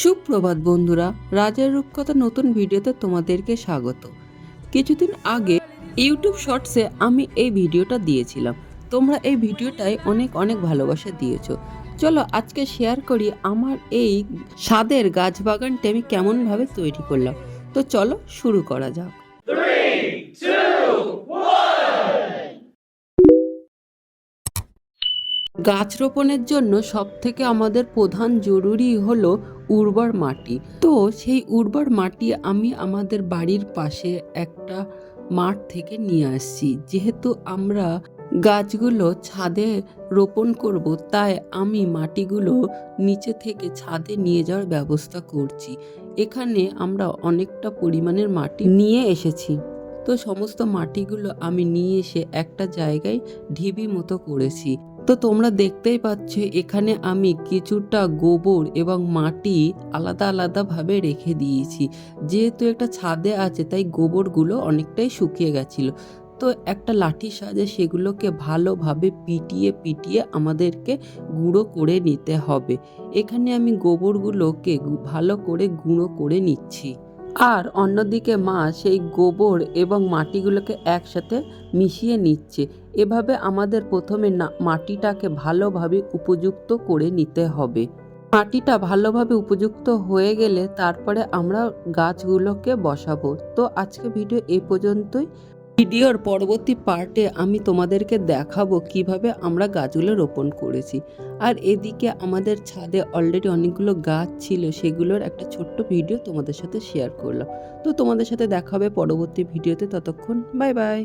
সুপ্রভাত বন্ধুরা, রাজার রূপকথা নতুন ভিডিওতে তোমাদেরকে স্বাগত। কিছুদিন আগে ইউটিউব শর্টসে আমি এই ভিডিওটা দিয়েছিলাম। তোমরা এই ভিডিওটায় অনেক অনেক ভালোবাসা দিয়েছো। চলো আজকে শেয়ার করি আমার এই স্বাদের গাছ বাগানটি আমি কেমনভাবে তৈরি করলাম। তো চলো শুরু করা যাক। 3, 2, 1. গাছ রোপণের জন্য সবথেকে আমাদের প্রধান জরুরি হলো উর্বর মাটি। তো সেই উর্বর মাটি আমি আমাদের বাড়ির পাশে একটা মাঠ থেকে নিয়ে আসছি। যেহেতু আমরা গাছগুলো ছাদে রোপণ করব, তাই আমি মাটিগুলো নিচে থেকে ছাদে নিয়ে যাওয়ার ব্যবস্থা করছি। এখানে আমরা অনেকটা পরিমাণের মাটি নিয়ে এসেছি। তো সমস্ত মাটিগুলো আমি নিয়ে এসে একটা জায়গায় ঢিবি মতো করেছি। তো তোমরা দেখতেই পাচ্ছ এখানে আমি কিছুটা গোবর এবং মাটি আলাদা আলাদাভাবে রেখে দিয়েছি। যেহেতু একটা ছাদে আছে তাই গোবরগুলো অনেকটাই শুকিয়ে গেছিলো। তো একটা লাঠির সাহায্যে সেগুলোকে ভালোভাবে পিটিয়ে পিটিয়ে আমাদেরকে গুঁড়ো করে নিতে হবে। এখানে আমি গোবরগুলোকে ভালো করে গুঁড়ো করে নিচ্ছি। আর অন্যদিকে মা সেই গোবর এবং মাটিগুলোকে একসাথে মিশিয়ে নিচ্ছে। এভাবে আমাদের প্রথমে মাটিটাকে ভালোভাবে উপযুক্ত করে নিতে হবে। মাটিটা ভালোভাবে উপযুক্ত হয়ে গেলে তারপরে আমরা গাছগুলোকে বসাবো। তো আজকে ভিডিও এই পর্যন্তই। ভিডিওর পরবর্তী পার্টে আমি তোমাদেরকে দেখাবো কিভাবে আমরা গাছগুলো রোপণ করেছি। আর এদিকে আমাদের ছাদে অলরেডি অনেকগুলো গাছ ছিল, সেগুলোর একটা ছোট্ট ভিডিও তোমাদের সাথে শেয়ার করলাম। তো তোমাদের সাথে দেখা হবে পরবর্তী ভিডিওতে। ততক্ষণ বাই বাই।